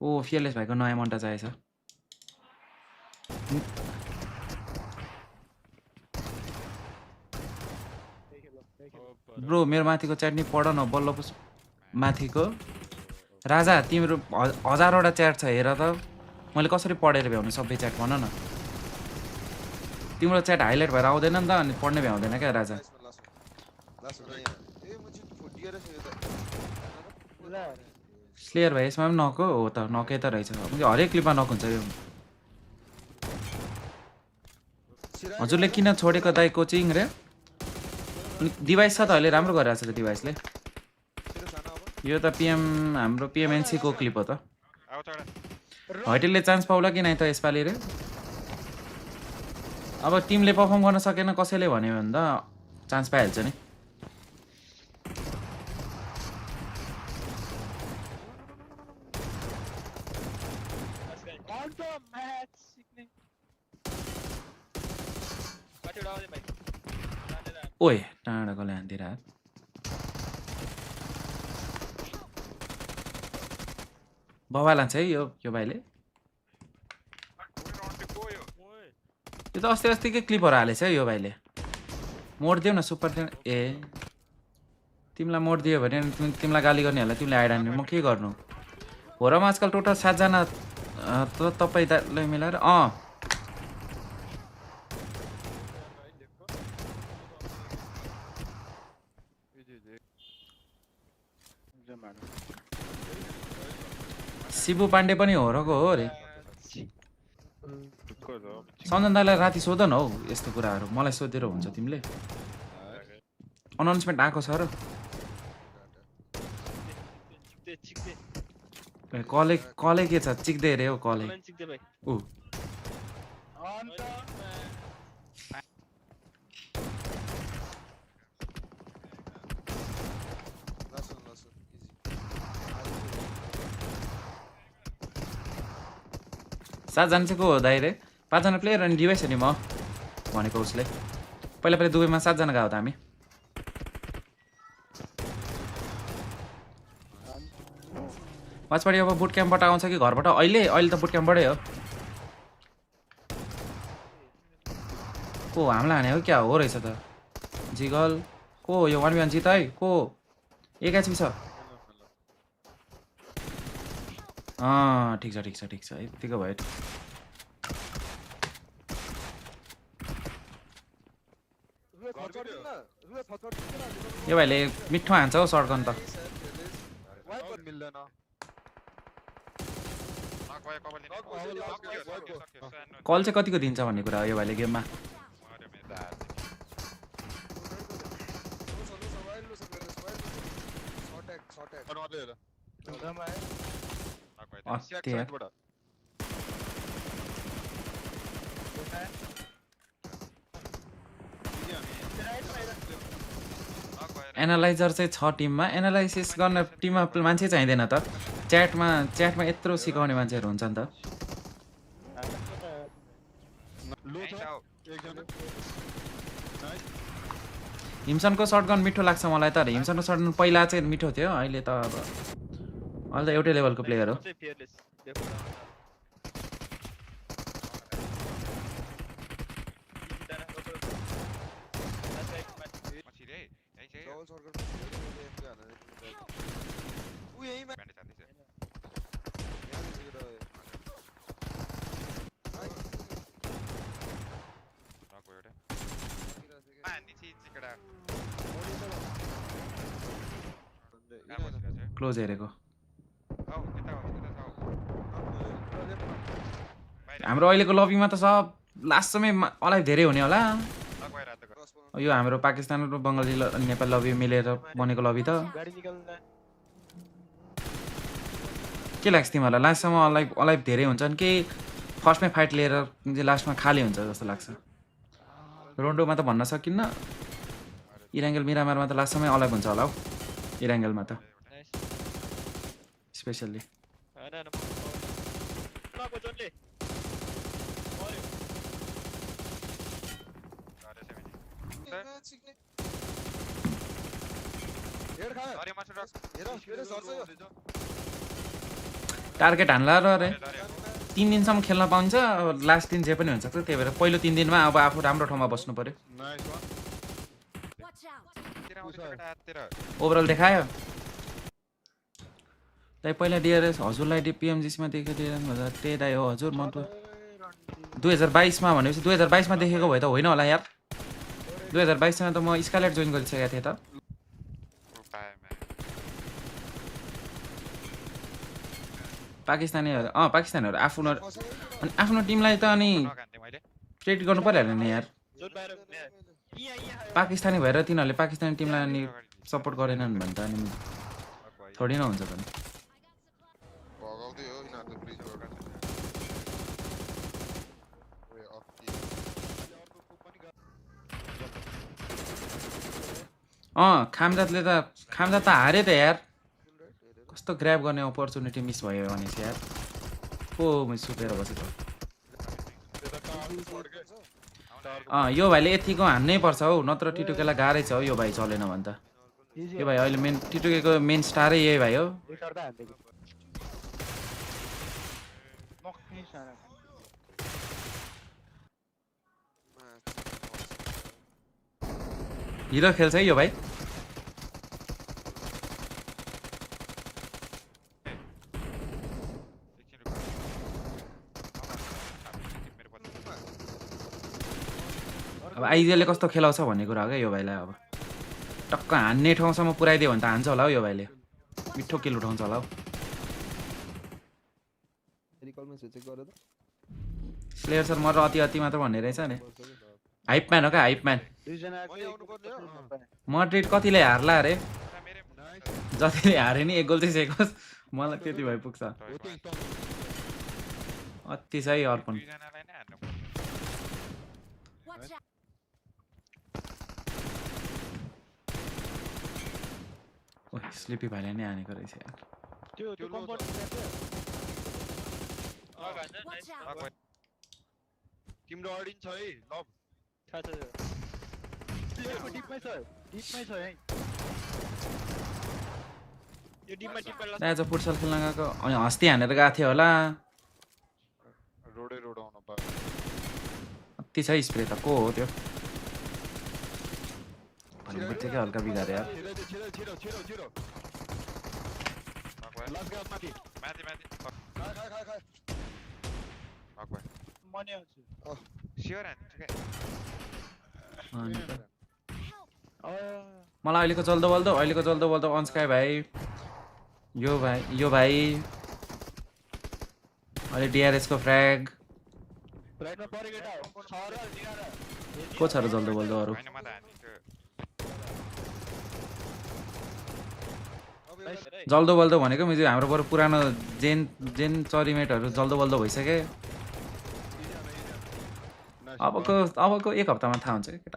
ओ fearless भाइको नयाँ मन्टा चाहिएछ bro मेरो माथिको च्याट नि पढ न बल्ल माथिको राजा तिम्रो हजारवटा च्याट छ हेर त मैले कसरी पढेर भ्याउनु सबै च्याट भन न तिम्रो च्याट हाइलाइट भएर आउँदैन नि त अनि पढ्नै भ्याउँदैन क्या राजा स्लेयर भाइ यसमा पनि नक हो त नकै त रहेछ हरेक क्लिपमा नक हुन्छ यो हजुरले किन छोडेको दाइ कोचिङ रे डिभाइस छ त अहिले राम्रो गरिरहेको छ त डिभाइसले यो त पिएम हाम्रो पिएमएनसी को क्लिप हो त हटेलले चान्स पाउला कि नै त यसपालि रे अब टिमले पर्फर्म गर्न सकेन कसैले भन्यो भने त चान्स पाइहाल्छ नि ओए टाढाको ल्यान्दिएर बबा लान्छ है यो भाइले यो त अस्तिकै क्लिपहरू हालेछ है यो भाइले मोड दियो न सुपर ए तिमीलाई मोड दियो भने तिमीलाई गाली गर्नेहरूलाई तिमीले आइडान्ने म के गर्नु हो र आजकल टोटल 7 जना तपाईले मिलाएर शिबु पाण्डे पनि हो रको हो रे सञ्जन दाइलाई राति सोध न हौ यस्तो कुराहरू मलाई सोधेर हुन्छ तिमीले अनाउन्समेन्ट आएको छ र कले के छ चिक्दै रे हो कले ऊ सातजना चाहिँ को हो दाइ रे 5 जना प्लेयर अनि डिभाइस हो नि म भनेको उसले पहिला दुबईमा 7 जना गएको त हामी पछाडि अब बुट क्याम्पबाट आउँछ कि घरबाट अहिले त बुट क्याम्पबाटै हो को हामीलाई हाने हो क्या हो रहेछ त जिगल को यो 1v1 जित है को एक एचपी छ ठिक छ यतिको भयो यो भाइले मिठो हान्छ हौ सर्टगन त कल चाहिँ कतिको दिन्छ भन्ने कुरा हो यो भाइले गेममा एनालाइजर चाहिँ छ टिममा एनालाइसिस गर्न टिममा मान्छे चाहिँदैन त च्याटमा यत्रो सिकाउने मान्छेहरू हुन्छ नि त हिमसनको सर्टगन मिठो लाग्छ मलाई त हिमसनको सर्टगन पहिला चाहिँ मिठो थियो अहिले त अब अहिले त एउटै लेभलको प्लेयर हो क्लोज हेरेको हाम्रो अहिलेको लबीमा त सब लास्ट समय अलाइभ धेरै हुने होला यो हाम्रो पाकिस्तान र बङ्गाली नेपाल लबी मिलेर बनेको लबी त के लाग्छ तिमीहरूलाई लास्टसम्म अलाइभ धेरै हुन्छन् कि फर्स्टमै फाइट लिएर लास्टमा खाली हुन्छ जस्तो लाग्छ रोन्डोमा त भन्न सकिन्न इराङ्गल मिरामारमा त लास्टसम्मै अलाइभ हुन्छ होला हौ इराङ्गलमा त स्पेशली टार्गेट हान्ला र रे 3 दिनसम्म खेल्न पाउँछ लास्ट दिन जे पनि हुन्छ त्यही भएर पहिलो 3 दिनमा अब आफू राम्रो ठाउँमा बस्नु पर्यो ओभरअल देखायो दाइ पहिला डिआरएस हजुरलाई पिएमजिसीमा देखेको त्यही दाइ हो हजुर म 2022 मा भनेपछि 2022 मा देखेको भए त होइन होला यार 2022 मा त म स्कारलेट जोइन गरिसकेको थिएँ त पाकिस्तानीहरु पाकिस्तानीहरु आफ्नो टिमलाई त अनि ट्रेड गर्नु पर्यो नि यार पाकिस्तानी भएर तिनीहरुले पाकिस्तानी टिमलाई अनि सपोर्ट गरेनन् भने त अनि थोडी न हुन्छ पनि खामजात त हारे त यार कस्तो ग्र्याब गर्ने अपर्चुनिटी मिस भयो भने चाहिँ यार म सुतेर बसेको यो भाइले यतिको हान्नै पर्छ हौ नत्र टिटुकेलाई गाह्रै छ हौ यो भाइ चलेन भने त यो भाइ अहिले मेन टिटुकेको मेन स्टारै यही भाइ हो हिरो खेल्छ है यो भाइ अब आइजिएलले कस्तो खेलाउँछ भन्ने कुरा हो क्या यो भाइलाई अब टक्क हान्ने ठाउँसम्म पुऱ्याइदियो भने त हान्छ होला हौ यो भाइले मिठो किल उठाउँछ होला हौ स्लेयर सर म र अति मात्र भन्ने रहेछ नि हाइप म्यान हो क्या हाइप म्यान मड्रिड कतिले हार्ला अरे जतिले हारे नि 1 गोल चाहिँ सेकोस् मलाई त्यति भइ पुग्छ अति सही अर्पण स्लिपी भाइले नै हानेको रहेछ यार तिम्रो अडिन छ है लभ थाहा छ यो डिपमै छ है यो डिपमा आज फुटसल खेल्न गएको अनि हस्ती हानेर गएको थियो होला रोडै रोड आउन पायो अति छ स्प्रे त को हो त्यो भन्नु बित्तिकै हल्का बिगारे यार छिरो लास्ट गास माथि मनी आउँछ स्योर मलाई अहिलेको जल्दो बल्दो अन्स्काई भाइ यो भाइ अहिले डिआरएस को फ्र्याग को छ र जल्दो बल्दो अरु जल्दो बल्दो भनेको मेरो हाम्रो बरु पुरानो जेन चरिमेटहरु जल्दो बल्दो भइसके अबको 1 हप्तामा थाहा हुन्छ के